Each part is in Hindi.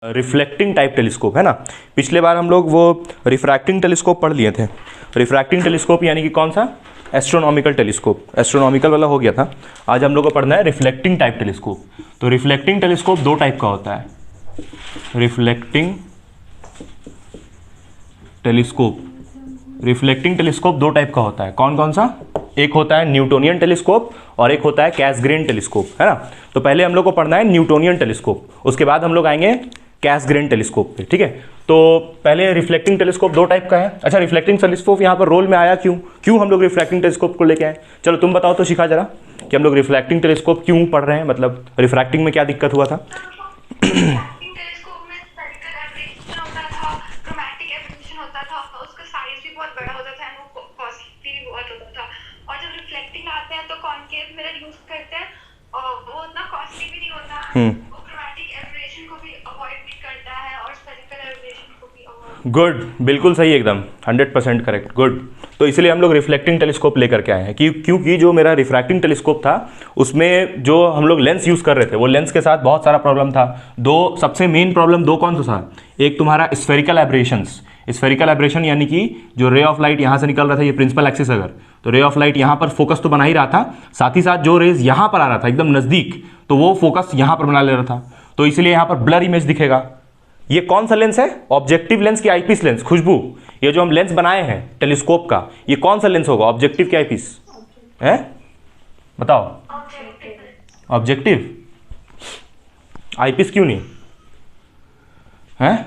रिफ्लेक्टिंग टाइप टेलीस्कोप है ना। पिछले बार हम लोग वो रिफ्रैक्टिंग टेलीस्कोप पढ़ लिए थे। रिफ्रैक्टिंग टेलीस्कोप यानी कि कौन सा, एस्ट्रोनॉमिकल टेलीस्कोप, एस्ट्रोनॉमिकल वाला हो गया था। आज हम लोग को पढ़ना है रिफ्लेक्टिंग टाइप टेलीस्कोप। तो रिफ्लेक्टिंग टेलीस्कोप दो टाइप का होता है। रिफ्लेक्टिंग टेलीस्कोप, रिफ्लेक्टिंग टेलीस्कोप दो टाइप का होता है। कौन कौन सा, एक होता है न्यूटोनियन टेलीस्कोप और एक होता है कैसग्रेन टेलीस्कोप, है ना। तो पहले हम लोग को पढ़ना है न्यूटोनियन टेलीस्कोप, उसके बाद हम लोग आएंगे कैसग्रेन टेलीस्कोप पे, ठीक है। तो पहले रिफ्लेक्टिंग टेलीस्कोप दो टाइप का है। अच्छा, रिफ्लेक्टिंग टेलीस्कोप यहाँ पर रोल में आया क्यों हम लोग रिफ्लेक्टिंग टेलीस्कोप को लेके आए। चलो तुम बताओ तो शिखा जरा कि हम लोग रिफ्लेक्टिंग टेलीस्कोप क्यों पढ़ रहे हैं, मतलब रिफ्रैक्टिंग में क्या दिक्कत हुआ था। गुड, बिल्कुल सही, एकदम 100% करेक्ट, गुड। तो इसलिए हम लोग रिफ्लेक्टिंग टेलीस्कोप लेकर के आए हैं क्योंकि जो मेरा रिफ्रैक्टिंग टेलीस्कोप था उसमें जो हम लोग लेंस यूज़ कर रहे थे वो लेंस के साथ बहुत सारा प्रॉब्लम था। दो सबसे मेन प्रॉब्लम दो कौन सा था, एक तुम्हारा स्फेरिकल एब्रेशंस। स्फेरिकल एब्रेशन यानी कि जो रे ऑफ लाइट यहाँ से निकल रहा था, ये प्रिंसिपल एक्सिस अगर, तो रे ऑफ लाइट यहाँ पर फोकस तो बना ही रहा था, साथ ही साथ जो रेज यहाँ पर आ रहा था एकदम नज़दीक, तो वो फोकस यहाँ पर बना ले रहा था, तो इसलिए यहाँ पर ब्लर इमेज दिखेगा। ये कौन सा लेंस है, ऑब्जेक्टिव लेंस की आईपीस लेंस। खुशबू, ये जो हम लेंस बनाए हैं टेलीस्कोप का, ये कौन सा लेंस होगा, ऑब्जेक्टिव की आईपीस है, बताओ। ऑब्जेक्टिव आईपीस क्यों नहीं है,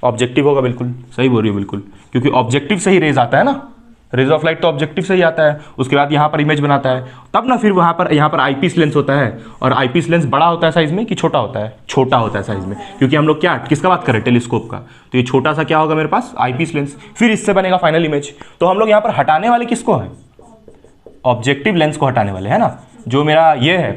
ऑब्जेक्टिव होगा, बिल्कुल सही बोल रही हो, बिल्कुल, क्योंकि ऑब्जेक्टिव से ही रेज आता है ना, रेज ऑफ लाइट तो ऑब्जेक्टिव से ही आता है, उसके बाद यहाँ पर इमेज बनाता है, तब ना फिर यहाँ पर आईपीस लेंस होता है। और आईपीस लेंस बड़ा होता है साइज में कि छोटा होता है, छोटा होता है साइज में, क्योंकि हम लोग क्या किसका बात करें, टेलीस्कोप का। तो ये छोटा सा क्या होगा मेरे पास, आईपीस लेंस, फिर इससे बनेगा फाइनल इमेज। तो हम लोग यहाँ पर हटाने वाले किसको है, ऑब्जेक्टिव लेंस को हटाने वाले, है ना। जो मेरा ये है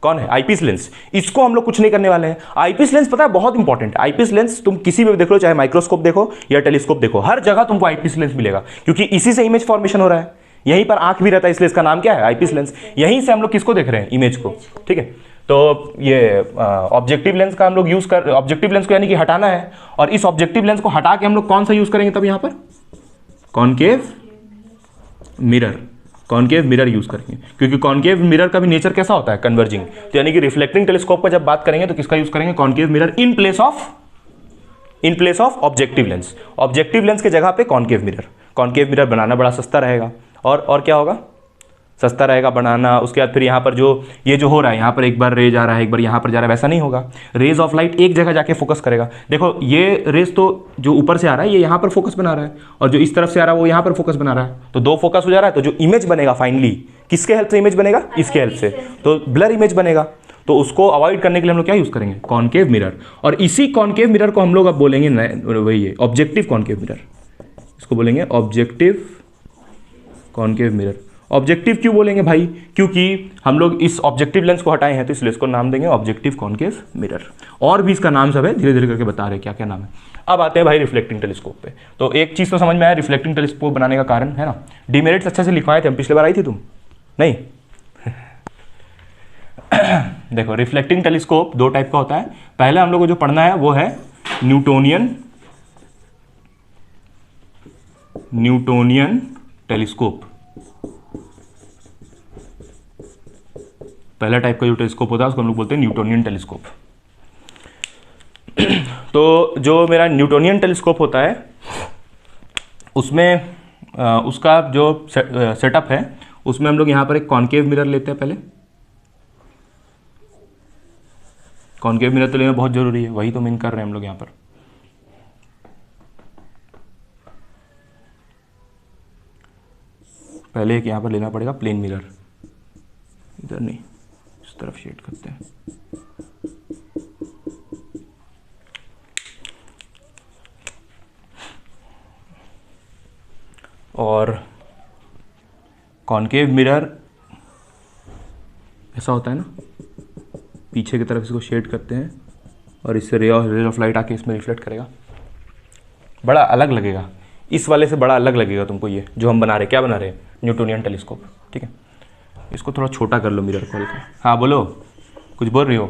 कौन है, आईपीस लेंस, इसको हम लोग कुछ नहीं करने वाले हैं। आईपीस लेंस पता है बहुत इंपॉर्टेंट है। आईपीस लेंस तुम किसी भी देख लो, चाहे माइक्रोस्कोप देखो या टेलीस्कोप देखो, हर जगह तुमको आईपीस लेंस मिलेगा, क्योंकि इसी से इमेज फॉर्मेशन हो रहा है। यहीं पर आंख भी रहता है, इसलिए इसका नाम क्या है, आईपीस लेंस। यहीं से हम लोग किसको देख रहे हैं, इमेज को, ठीक है। तो ये ऑब्जेक्टिव लेंस का हम लोग यूज कर, ऑब्जेक्टिव लेंस को यानी कि हटाना है, और इस ऑब्जेक्टिव लेंस को हटा के हम लोग कौन सा यूज करेंगे तब, यहाँ पर concave mirror, concave mirror use करेंगे, क्योंकि कॉनकेव मिरर का भी नेचर कैसा होता है, कन्वर्जिंग। तो यानी कि रिफ्लेक्टिंग टेलीस्कोप का जब बात करेंगे तो किसका यूज करेंगे, concave mirror in place of objective lens. Objective lens के जगह पे कॉनकेव मिरर बनाना बड़ा सस्ता रहेगा, और क्या होगा, सस्ता रहेगा बनाना। उसके बाद फिर यहाँ पर जो ये जो हो रहा है, यहाँ पर एक बार रे जा रहा है, एक बार यहाँ पर जा रहा है, वैसा नहीं होगा। रेज ऑफ लाइट एक जगह जाके फोकस करेगा। देखो ये रेज तो जो ऊपर से आ रहा है ये यहाँ पर फोकस बना रहा है, और जो इस तरफ से आ रहा है वो यहाँ पर फोकस बना रहा है, तो दो फोकस हो जा रहा है। तो जो इमेज बनेगा फाइनली किसके हेल्प से इमेज बनेगा, इसके हेल्प से, तो ब्लर इमेज बनेगा। तो उसको अवॉइड करने के लिए हम लोग क्या यूज करेंगे, कॉनकेव मिरर। और इसी कॉनकेव मिरर को हम लोग अब बोलेंगे वही ऑब्जेक्टिव कॉनकेव मिरर, इसको बोलेंगे ऑब्जेक्टिव कॉनकेव मिरर। ऑब्जेक्टिव क्यों बोलेंगे भाई, क्योंकि हम लोग इस ऑब्जेक्टिव लेंस को हटाए हैं, तो इसलिए इसको नाम देंगे ऑब्जेक्टिव कॉनकेव मिरर। और भी इसका नाम सब है, धीरे धीरे करके बता रहे हैं क्या क्या नाम है। अब आते हैं भाई रिफ्लेक्टिंग टेलीस्कोप पे। तो एक चीज़ तो समझ में आया, रिफ्लेक्टिंग टेलीस्कोप बनाने का कारण, है ना। डिमेरिट्स अच्छे से लिखवाए थे हम, पिछले बार आई थी तुम नहीं। देखो रिफ्लेक्टिंग टेलीस्कोप दो टाइप का होता है। पहले हम लोग को जो पढ़ना है वो है न्यूटोनियन टेलीस्कोप। पहला टाइप का जो टेलीस्कोप होता है उसको हम लोग बोलते हैं न्यूटोनियन टेलीस्कोप। तो जो मेरा न्यूटोनियन टेलीस्कोप होता है उसमें उसका जो सेटअप है, उसमें हम लोग यहाँ पर एक कॉनकेव मिरर लेते हैं। पहले कॉनकेव मिरर तो लेना बहुत जरूरी है, वही तो मेन कर रहे हैं हम लोग यहाँ पर। पहले एक यहाँ पर लेना पड़ेगा प्लेन मिरर, इधर नहीं, इस तरफ शेड करते हैं। और कॉनकेव मिरर ऐसा होता है ना, पीछे की तरफ इसको शेड करते हैं और इससे रे ऑफ लाइट आके इसमें रिफ्लेक्ट करेगा, बड़ा अलग लगेगा। इस वाले से बड़ा अलग लगेगा तुमको ये जो हम बना रहे हैं। क्या बना रहे हैं, न्यूटोनियन टेलीस्कोप, ठीक है। इसको थोड़ा छोटा कर लो मिरर खोल के। हाँ बोलो, कुछ बोल रही हो।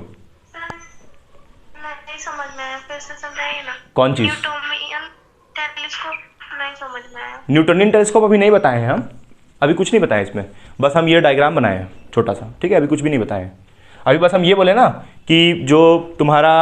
नहीं समझ में आया, फिर से समझाइए ना। कौन चीज? न्यूटोनियन टेलीस्कोप नहीं समझ में आया। न्यूटोनियन टेलीस्कोप अभी नहीं बताए हैं हम, अभी कुछ नहीं बताया इसमें, बस हम ये डायग्राम बनाए हैं छोटा सा, ठीक है, अभी कुछ भी नहीं बताए हैं। अभी बस हम ये बोले ना कि जो तुम्हारा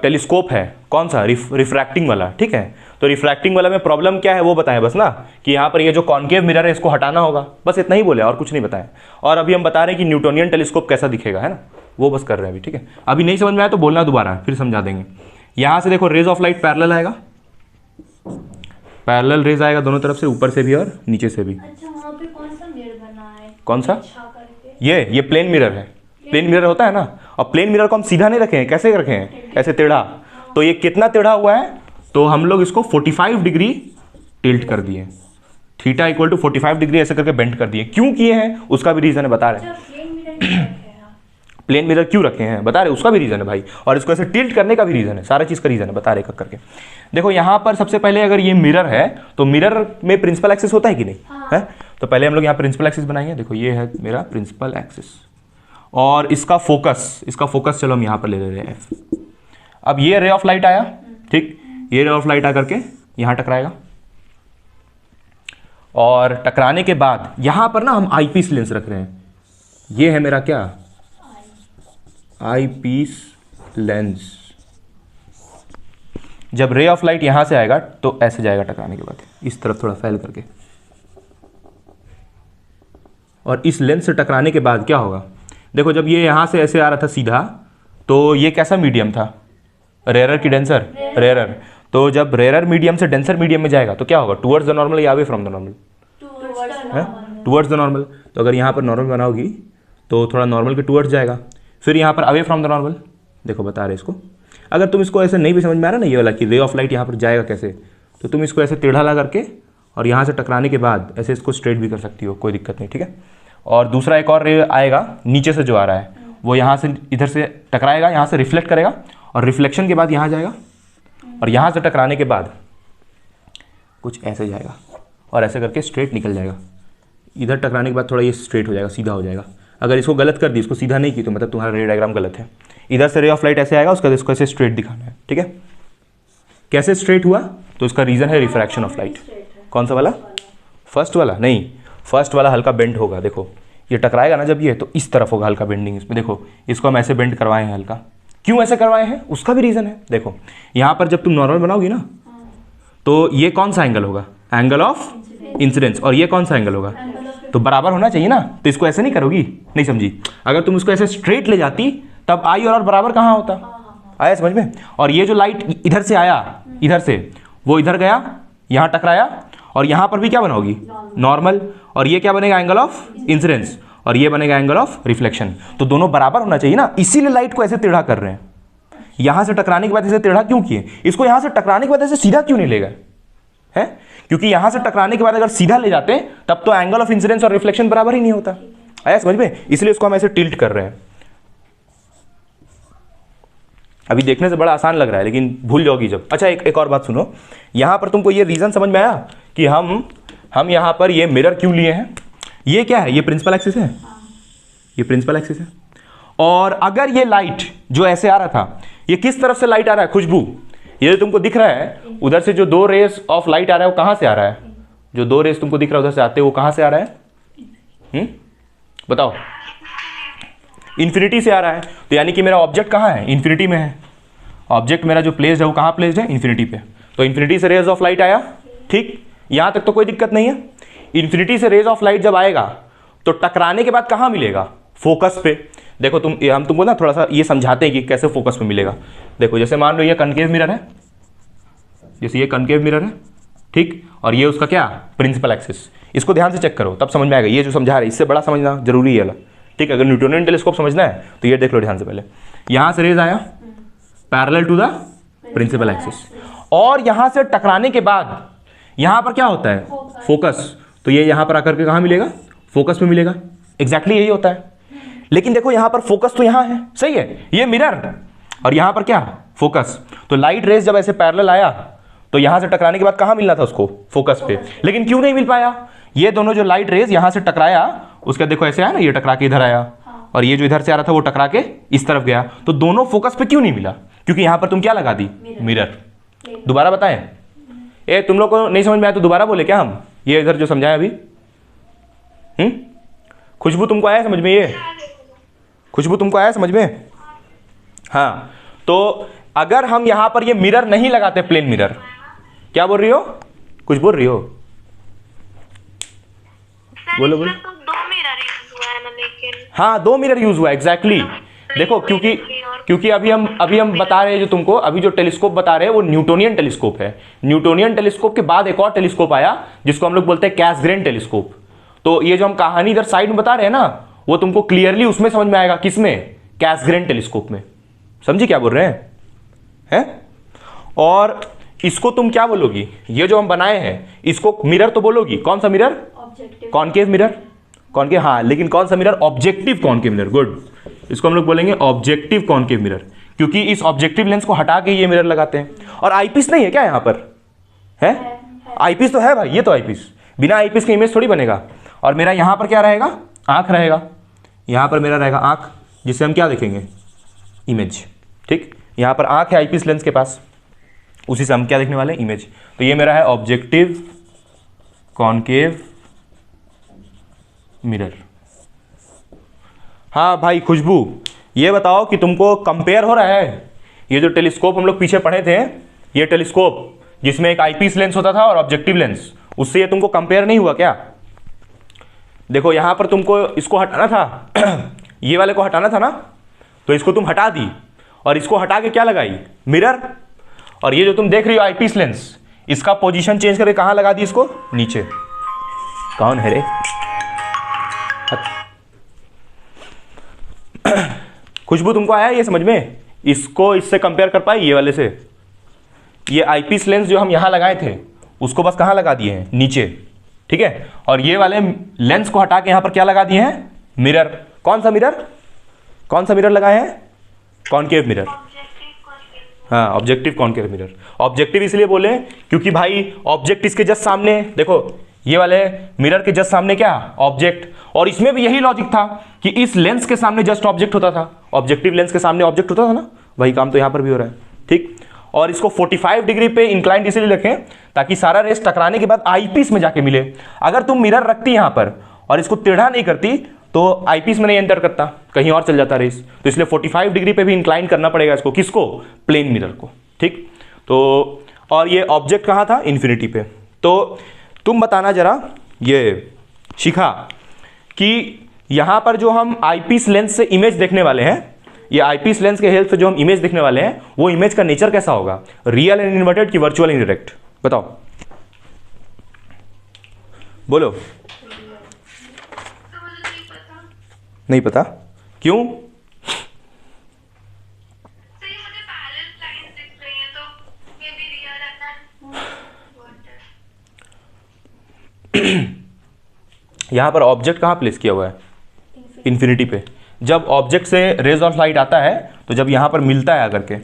टेलीस्कोप है कौन सा, रिफ्रैक्टिंग वाला, ठीक है, तो रिफ्रैक्टिंग वाला में प्रॉब्लम क्या है वो बताएं बस ना, कि यहाँ पर ये जो कॉन्केव मिरर है इसको हटाना होगा, बस इतना ही बोले और कुछ नहीं बताएं। और अभी हम बता रहे हैं कि न्यूटोनियन टेलीस्कोप कैसा दिखेगा, है ना, वो बस कर रहे हैं अभी, ठीक है। अभी नहीं समझ में आया तो बोलना दोबारा, फिर समझा देंगे। यहाँ से देखो रेज ऑफ लाइट पैरेलल आएगा, पैरेलल रेज आएगा दोनों तरफ से, ऊपर से भी और नीचे से भी। अच्छा, वहाँ पे कौन सा मिरर बना है? कौन सा? अच्छा करके। ये प्लेन मिरर है, प्लेन मिरर होता है ना, और प्लेन मिरर को हम सीधा नहीं रखे हैं, कैसे रखे हैं, ऐसे टेढ़ा। तो ये कितना टेढ़ा हुआ है, तो हम लोग इसको 45 डिग्री टिल्ट कर दिए, थीटा इक्वल टू 45 डिग्री ऐसे करके बेंड कर दिए। क्यों किए हैं उसका भी रीजन है, बता रहे हैं। अच्छा, प्लेन मिरर क्यों रखे हैं आप? प्लेन मिरर क्यों रखे हैं बता रहे, उसका भी रीजन है भाई, और इसको ऐसे टिल्ट करने का भी रीजन है, सारा चीज का रीजन है, बता रहे करके। देखो यहाँ पर सबसे पहले अगर ये मिरर है तो मिरर में प्रिंसिपल एक्सिस होता है कि नहीं, है? तो पहले हम लोग यहाँ प्रिंसिपल एक्सिस बनाएंगे। देखो ये है मेरा प्रिंसिपल एक्सिस, और इसका फोकस चलो हम यहाँ पर ले रहे हैं एफ। अब ये रे ऑफ लाइट आया, ठीक, ये रे ऑफ लाइट आकर के यहाँ टकराएगा, और टकराने के बाद यहाँ पर ना हम आई पीस लेंस रख रहे हैं, ये है मेरा क्या, आई पीस लेंस। जब रे ऑफ लाइट यहां से आएगा तो ऐसे जाएगा टकराने के बाद, इस तरफ थोड़ा फैल करके, और इस लेंस से टकराने के बाद क्या होगा, देखो जब ये यहां से ऐसे आ रहा था सीधा, तो ये कैसा मीडियम था, रेयरर की डेंसर, रेयरर। तो जब रेयरर मीडियम से डेंसर मीडियम में जाएगा तो क्या होगा, टुवर्ड्स द नॉर्मल या away from the normal, towards the normal. तो अगर यहाँ पर नॉर्मल बनाओगी तो थोड़ा नॉर्मल के टुवर्ड्स जाएगा, फिर यहाँ पर अवे फ्रॉम द नॉर्मल। देखो बता रहे इसको, अगर तुम इसको ऐसे नहीं भी समझ में आ रहा ना ये वाला कि रे ऑफ लाइट यहाँ पर जाएगा कैसे, तो तुम इसको ऐसे टेढ़ा ला करके और यहाँ से टकराने के बाद ऐसे इसको स्ट्रेट भी कर सकती हो, कोई दिक्कत नहीं, ठीक है। और दूसरा एक और रे आएगा नीचे से जो आ रहा है, वो यहाँ से इधर से टकराएगा, यहाँ से रिफ्लेक्ट करेगा, और रिफ्लेक्शन के बाद यहाँ जाएगा, और यहाँ से टकराने के बाद कुछ ऐसे जाएगा, और ऐसे करके स्ट्रेट निकल जाएगा। इधर टकराने के बाद थोड़ा ये स्ट्रेट हो जाएगा, सीधा हो जाएगा। अगर इसको गलत कर दी, इसको सीधा नहीं की, तो मतलब तुम्हारा रे डायग्राम गलत है। इधर से रे ऑफ लाइट ऐसे आएगा, उसका इसको ऐसे स्ट्रेट दिखाना है, ठीक है। कैसे स्ट्रेट हुआ, तो इसका रीजन है रिफ्रैक्शन ऑफ लाइट। कौन सा वाला, फर्स्ट वाला नहीं, फर्स्ट वाला हल्का बेंड होगा। देखो ये टकराएगा ना जब ये, तो इस तरफ होगा हल्का बेंडिंग इसमें। देखो इसको हम ऐसे बेंड करवाए हैं हल्का, क्यों ऐसे करवाए हैं उसका भी रीजन है। देखो यहाँ पर जब तुम नॉर्मल बनाओगी ना, तो ये कौन सा एंगल होगा, एंगल ऑफ इंसिडेंस, और ये कौन सा एंगल होगा, तो बराबर होना चाहिए ना। तो इसको ऐसे नहीं करोगी, नहीं समझी। अगर तुम इसको ऐसे स्ट्रेट ले जाती तब आई और बराबर कहाँ होता, आया समझ में। और ये जो लाइट इधर से आया, इधर से वो इधर गया, यहाँ टकराया, और यहाँ पर भी क्या बनाओगी, नॉर्मल, और ये क्या बनेगा, एंगल ऑफ इंसिडेंस, और ये बनेगा एंगल ऑफ रिफ्लेक्शन। तो दोनों बराबर होना चाहिए ना, इसीलिए लाइट को ऐसे टेढ़ा कर रहे हैं। यहाँ से टकराने के बाद इसे टेढ़ा क्यों किए, इसको यहाँ से टकराने के बाद ऐसे सीधा क्यों नहीं ले गए, है, क्योंकि यहां से टकराने के बाद अगर सीधा ले जाते तब तो एंगल ऑफ इंसिडेंस और रिफ्लेक्शन बराबर ही नहीं होता। आया समझ में, इसलिए इसको हम ऐसे टिल्ट कर रहे हैं। अभी देखने से बड़ा आसान लग रहा है, लेकिन भूल जाओगी जब। अच्छा एक और बात सुनो, यहां पर तुमको ये रीजन समझ में आया कि हम यहां पर ये मिरर क्यों लिए हैं। ये क्या है, ये प्रिंसिपल एक्सिस है, ये प्रिंसिपल एक्सिस है। और अगर ये लाइट जो ऐसे आ रहा था, ये किस तरफ से लाइट आ रहा है, खुशबू, ये जो तुमको दिख रहा है उधर से जो दो रेस ऑफ लाइट आ रहा है वो कहां से आ रहा है, जो दो रेस तुमको दिख रहा है उधर से आते हैं वो कहां से आ रहा है, बताओ, इन्फिनिटी से आ रहा है। तो यानी कि मेरा ऑब्जेक्ट कहां है, इन्फिनिटी में है। ऑब्जेक्ट मेरा जो प्लेस्ड है वो कहां प्लेस्ड है, इन्फिनिटी पे। तो इन्फिनिटी से रेज ऑफ लाइट आया, ठीक, यहां तक तो कोई दिक्कत नहीं है। इन्फिनिटी से रेज ऑफ लाइट जब आएगा तो टकराने के बाद कहां मिलेगा, फोकस पे। देखो हम तुमको ना थोड़ा सा ये समझाते हैं कि कैसे फोकस पे मिलेगा। देखो जैसे मान लो ये कनकेव मिरर है, जैसे ये कनकेव मिरर है, ठीक, और ये उसका क्या, प्रिंसिपल एक्सिस। इसको ध्यान से चेक करो तब समझ में आएगा। ये जो समझा रहे इससे बड़ा समझना जरूरी है, ठीक। अगर न्यूटोनियन टेलीस्कोप समझना है तो ये देख लो ध्यान से। पहले यहां से रेज आया parallel to the principal axis, और यहां से टकराने के बाद यहां पर क्या होता है, फोकस। तो ये यहां पर आकर के कहां मिलेगा, फोकस में मिलेगा। एग्जैक्टली यही होता है। लेकिन देखो यहां पर फोकस तो यहां है, सही है, ये मिरर, और यहां पर क्या, फोकस। तो लाइट रेस जब ऐसे पैरेलल आया तो यहां से टकराने के बाद कहां मिलना था उसको, फोकस पे। लेकिन क्यों नहीं मिल पाया, ये दोनों जो लाइट रेस यहां से टकराया, उसका देखो ऐसे आया ना, ये टकरा के इधर आया, और ये जो इधर से आ रहा था वो टकरा के इस तरफ गया, तो दोनों फोकस पे क्यों नहीं मिला? क्योंकि यहाँ पर तुम क्या लगा दी? मिरर। दोबारा बताएं? ए तुम लोग को नहीं समझ में आया तो दोबारा बोले क्या हम? ये इधर जो समझाया अभी। खुशबू तुमको आया समझ में? ये खुशबू तुमको आया समझ में? हाँ, तो अगर हम यहाँ पर ये मिरर नहीं लगाते, प्लेन मिरर, क्या बोल रही हो? कुछ बोल रही हो? बोलो बोलो। तो 2 मिरर यूज हुआ है ना, लेकिन हाँ 2 मिरर यूज हुआ, एग्जैक्टली। देखो क्योंकि अभी हम बता रहे हैं जो तुमको, अभी जो टेलीस्कोप बता रहे हैं वो न्यूटोनियन टेलीस्कोप है। न्यूटोनियन टेलीस्कोप के बाद एक और टेलीस्कोप आया जिसको हम लोग बोलते हैं कैसग्रेन टेलीस्कोप। तो ये जो हम कहानी इधर साइड में बता रहे हैं ना, वो तुमको क्लियरली उसमें समझ में आएगा। किसमें? कैसग्रेन टेलीस्कोप में। समझी क्या बोल रहे हैं? और इसको तुम क्या बोलोगी? ये जो हम बनाए हैं इसको मिरर तो बोलोगी। कौन सा mirror? Objective. Concave mirror. Concave, हाँ, लेकिन कौन सा mirror? Objective concave mirror. Good, इसको हम लोग बोलेंगे ऑब्जेक्टिव कॉनकेव मिरर, क्योंकि इस ऑब्जेक्टिव लेंस को हटा के ये मिरर लगाते हैं। और आईपीस नहीं है क्या यहाँ पर? है आईपीस तो है भाई, ये तो आईपीस, बिना आईपीस के इमेज थोड़ी बनेगा। और मेरा यहाँ पर क्या रहेगा? आंख रहेगा। यहाँ पर मेरा रहेगा आंख, जिससे हम क्या देखेंगे? इमेज। ठीक, यहाँ पर आंख है आईपीस लेंस के पास, उसी से हम क्या देखने वाले हैं? इमेज। तो ये मेरा है ऑब्जेक्टिव कॉनकेव मिरर। हाँ भाई खुशबू, ये बताओ कि तुमको कंपेयर हो रहा है? ये जो टेलीस्कोप हम लोग पीछे पढ़े थे, ये टेलीस्कोप जिसमें एक आईपीस लेंस होता था और ऑब्जेक्टिव लेंस, उससे ये तुमको कंपेयर नहीं हुआ क्या? देखो यहाँ पर तुमको इसको हटाना था ये वाले को हटाना था ना, तो इसको तुम हटा दी और इसको हटा के क्या लगाई? मिरर। और ये जो तुम देख रही हो आईपीस लेंस, इसका पोजीशन चेंज करके कहाँ लगा दी? इसको नीचे। कौन है रे? खुशबू तुमको आया ये समझ में? इसको इससे कंपेयर कर पाई ये वाले से? ये आईपीस लेंस जो हम यहाँ लगाए थे उसको बस कहाँ लगा दिए हैं? नीचे। ठीक है, और ये वाले लेंस को हटा के यहाँ पर क्या लगा दिए हैं? मिरर। कौन सा मिरर? कौन सा मिरर लगाए हैं? Concave mirror. हाँ, ऑब्जेक्टिव कॉनकेव मिरर। ऑब्जेक्टिव इसलिए बोले क्योंकि भाई ऑब्जेक्ट इसके जस्ट सामने, देखो ये वाले मिरर के जस्ट सामने क्या? ऑब्जेक्ट। और इसमें भी यही लॉजिक था कि इस लेंस के सामने जस्ट ऑब्जेक्ट होता था, ऑब्जेक्टिव लेंस के सामने ऑब्जेक्ट होता था ना, वही काम तो यहाँ पर भी हो रहा है। ठीक, और इसको 45 डिग्री पे इंक्लाइंड इसलिए रखें ताकि सारा रेस टकराने के बाद आईपीस में जाके मिले। अगर तुम मिरर रखती यहाँ पर और इसको टेढ़ा नहीं करती तो आईपीस में नहीं एंटर करता, कहीं और चल जाता रेस। तो इसलिए 45 डिग्री पे भी इंक्लाइन करना पड़ेगा इसको। किसको? प्लेन मिरर को। ठीक, तो और ये ऑब्जेक्ट कहाँ था? इन्फिनिटी पे। तो तुम बताना जरा ये शिखा कि यहाँ पर जो हम आईपीस लेंस से इमेज देखने वाले हैं, ये आईपीस लेंस के हेल्प से जो हम इमेज देखने वाले हैं, वो इमेज का नेचर कैसा होगा? रियल एंड इन्वर्टेड कि वर्चुअल एंड डायरेक्ट? बताओ, बोलो। तो मुझे नहीं पता। नहीं पता? क्यों? तो ये मुझे पैरेलल लाइंस दिख रही हैं, तो ये भी रियल है ना? यहाँ पर ऑब्जेक्ट कहाँ प्लेस किया हुआ है? इन्फिनिटी पे। जब ऑब्जेक्ट से रेज ऑफ लाइट आता है तो जब यहाँ पर मिलता है आकर के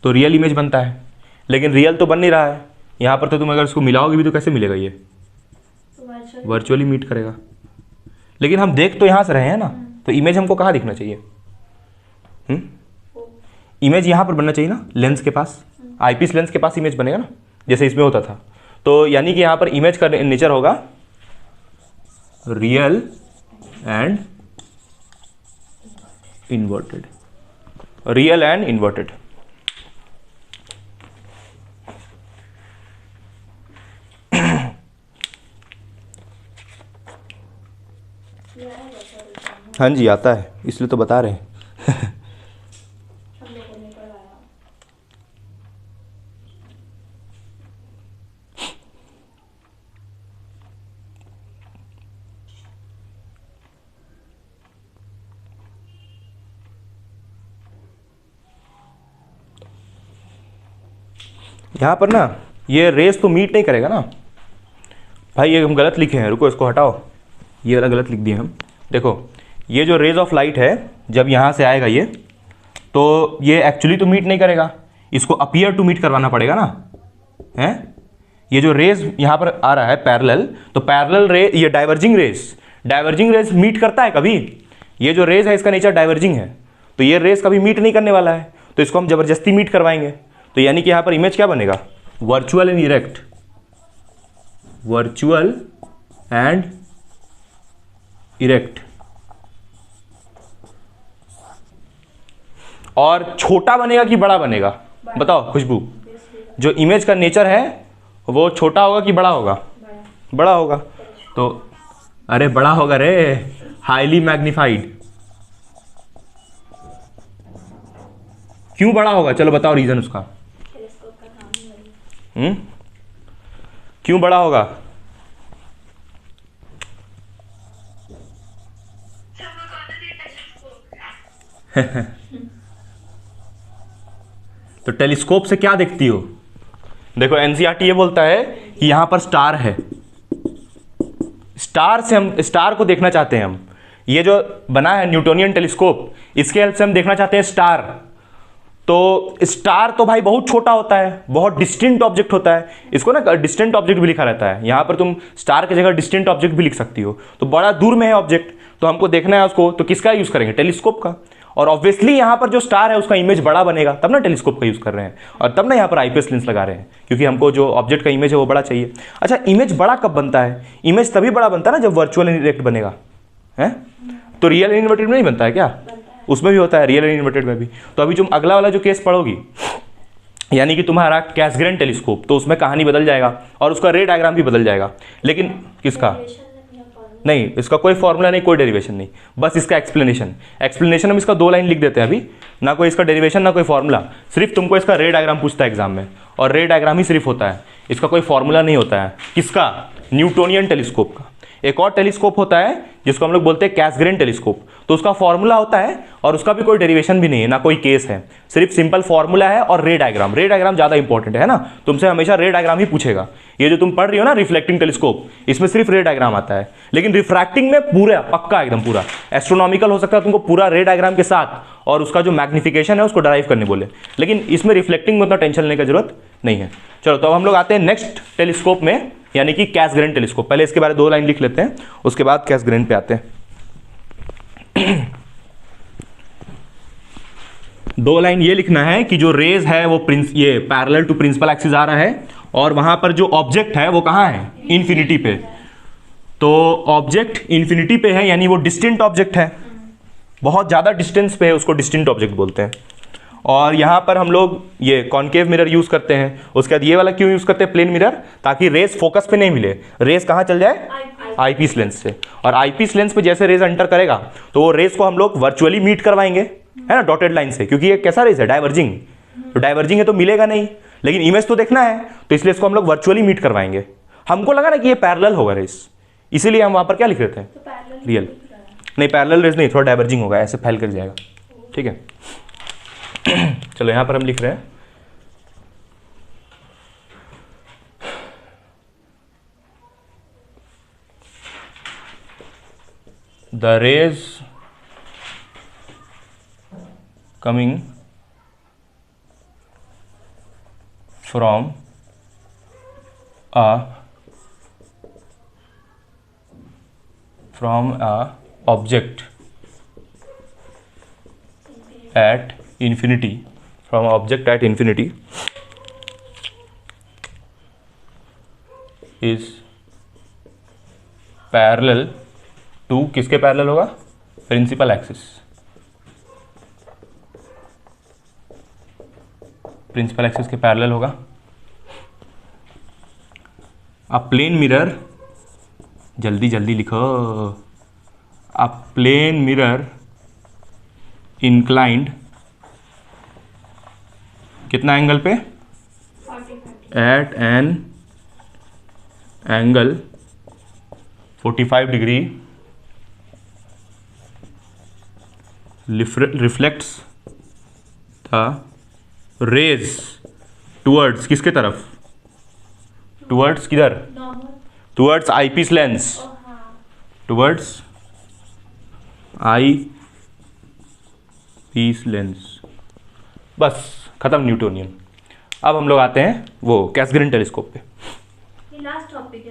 तो रियल इमेज बनता है, लेकिन रियल तो बन नहीं रहा है यहाँ पर। तो तुम अगर इसको मिलाओगे भी तो कैसे मिलेगा? ये वर्चुअली मीट करेगा। लेकिन हम देख तो यहाँ से रहे हैं ना, तो इमेज हमको कहाँ दिखना चाहिए? इमेज यहाँ पर बनना चाहिए ना, लेंस के पास, आईपीस लेंस के पास इमेज बनेगा ना, जैसे इसमें होता था। तो यानी कि यहाँ पर इमेज का नेचर होगा real and inverted. Real and inverted. हाँ जी आता है, इसलिए तो बता रहे हैं। यहाँ पर ना ये रेस तो मीट नहीं करेगा ना भाई। ये हम गलत लिखे हैं, रुको इसको हटाओ, ये वाला गलत लिख दिए हम। देखो ये जो रेज ऑफ लाइट है जब यहाँ से आएगा ये, तो ये एक्चुअली तो मीट नहीं करेगा, इसको अपीयर टू मीट करवाना पड़ेगा ना, हैं? ये जो रेज यहाँ पर आ रहा है पैरेलल, तो पैरेलल रे, ये डाइवर्जिंग रेस मीट करता है कभी? ये जो रेज है इसका नेचर डाइवर्जिंग है, तो ये रेज कभी मीट नहीं करने वाला है, तो इसको हम जबरदस्ती मीट करवाएंगे। तो यानी कि यहाँ पर इमेज क्या बनेगा, virtual and erect, virtual and erect. और छोटा बनेगा कि बड़ा बनेगा, बताओ खुशबू? जो इमेज का नेचर है वो छोटा होगा कि बड़ा होगा? बड़ा होगा। तो अरे बड़ा होगा रे, हाईली मैग्नीफाइड। क्यों बड़ा होगा, चलो बताओ रीजन उसका। क्यों बड़ा होगा? तो टेलीस्कोप से क्या देखती हो? देखो एनसीईआरटी ये बोलता है कि यहां पर स्टार है, स्टार से हम स्टार को देखना चाहते हैं हम। ये जो बना है न्यूटोनियन टेलीस्कोप, इसके हेल्प से हम देखना चाहते हैं स्टार। तो स्टार तो भाई बहुत छोटा होता है, बहुत डिस्टेंट ऑब्जेक्ट होता है, इसको ना डिस्टेंट ऑब्जेक्ट भी लिखा रहता है। यहाँ पर तुम स्टार की जगह डिस्टेंट ऑब्जेक्ट भी लिख सकती हो। तो बड़ा दूर में है ऑब्जेक्ट, तो हमको देखना है उसको, तो किसका यूज़ करेंगे? टेलीस्कोप का। और ऑब्वियसली यहाँ पर जो स्टार है उसका इमेज बड़ा बनेगा, तब ना टेलीस्कोप का यूज़ कर रहे हैं, और तब ना यहाँ पर आईपीएस लेंस लगा रहे हैं, क्योंकि हमको जो ऑब्जेक्ट का इमेज है वो बड़ा चाहिए। अच्छा, इमेज बड़ा कब बनता है? इमेज तभी बड़ा बनता है ना जब वर्चुअल एंड इरेक्ट बनेगा, है? तो रियल एंड इन्वर्टेड में नहीं बनता है क्या? उसमें भी होता है, रियल एंड इन्वर्टेड में भी। तो अभी तुम अगला वाला जो केस पढ़ोगी, यानी कि तुम्हारा कैसग्रेन टेलीस्कोप, तो उसमें कहानी बदल जाएगा और उसका रे डायग्राम भी बदल जाएगा। लेकिन किसका? नहीं, इसका कोई फॉर्मूला नहीं, कोई डेरिवेशन नहीं, बस इसका एक्सप्लेनेशन हम इसका 2 लाइन लिख देते हैं अभी, ना कोई इसका डेरिवेशन ना कोई फॉर्मूला, सिर्फ तुमको इसका रे डायग्राम पूछता है एग्जाम में, और रे डायग्राम ही सिर्फ होता है, इसका कोई फॉर्मूला नहीं होता है। किसका? न्यूटोनियन टेलीस्कोप का। एक और टेलीस्कोप होता है जिसको हम लोग बोलते हैं कैसग्रेन टेलीस्कोप, तो उसका फॉर्मूला होता है और उसका भी कोई डेरिवेशन भी नहीं है, ना कोई केस है, सिर्फ सिंपल फॉर्मूला है और रे डायग्राम। रे डायग्राम ज़्यादा इंपॉर्टेंट है ना, तुमसे हमेशा रे डायग्राम ही पूछेगा। ये जो तुम पढ़ रही हो ना रिफ्लेक्टिंग टेलीस्कोप, इसमें सिर्फ रे डायग्राम आता है, लेकिन रिफ्रैक्टिंग में पूरा पक्का एकदम पूरा एस्ट्रोनॉमिकल हो सकता है तुमको पूरा रे डायग्राम के साथ, और उसका जो मैग्निफिकेशन है उसको डराइव करने बोले, लेकिन इसमें रिफ्लेक्टिंग में उतना टेंशन लेने की जरूरत नहीं है। चलो, तो अब हम लोग आते हैं नेक्स्ट टेलीस्कोप में, यानी कि कैसग्रेन टेलीस्कोप। पहले इसके बारे में 2 लाइन लिख लेते हैं, उसके बाद कैसग्रेन पे आते हैं। 2 लाइन ये लिखना है कि जो रेज है वो ये पैरेलल टू प्रिंसिपल एक्सिस आ रहा है, और वहां पर जो ऑब्जेक्ट है वो कहाँ है? इन्फिनिटी पे। तो ऑब्जेक्ट इन्फिनिटी पे है, यानी वो डिस्टेंट ऑब्जेक्ट है, बहुत ज़्यादा डिस्टेंस पे है, उसको डिस्टेंट ऑब्जेक्ट बोलते हैं। और यहाँ पर हम लोग ये कॉन्केव मिरर यूज़ करते हैं। उसके बाद ये वाला क्यों यूज़ करते हैं, प्लेन मिरर, ताकि रेज फोकस पे नहीं मिले, रेज कहाँ चल जाए? आईपीस लेंस से। और आईपीस लेंस पे जैसे रेज एंटर करेगा तो वो रेज को हम लोग वर्चुअली मीट करवाएंगे, है ना, डॉटेड लाइन से, क्योंकि ये कैसा रेज है? डाइवर्जिंग। तो डाइवर्जिंग है तो मिलेगा नहीं, लेकिन इमेज तो देखना है, तो इसलिए इसको हम लोग वर्चुअली मीट करवाएंगे। हमको लगा ना कि ये पैरेलल होगा रेज, इसीलिए हम वहाँ पर क्या लिख देते हैं? रियल। नहीं, पैरेलल रेज नहीं, थोड़ा डाइवर्जिंग होगा, ऐसे फैल कर जाएगा, ठीक है। चलो, यहां पर हम लिख रहे हैं the rays coming from a object at infinity, from object at infinity is parallel to, किसके पैरेलल होगा? Principal axis. प्रिंसिपल एक्सिस के पैरेलल होगा। अ प्लेन मिरर, जल्दी जल्दी लिखो, अ प्लेन मिरर इंक्लाइंड कितना एंगल पे? At an angle 45 degree reflects the rays towards, किसके तरफ? टुवर्ड्स किधर? Towards eyepiece lens, towards eyepiece lens. बस खत्म न्यूटोनियन। अब हम लोग आते हैं वो कैसग्रेन टेलीस्कोप पे। ये लास्ट टॉपिक है।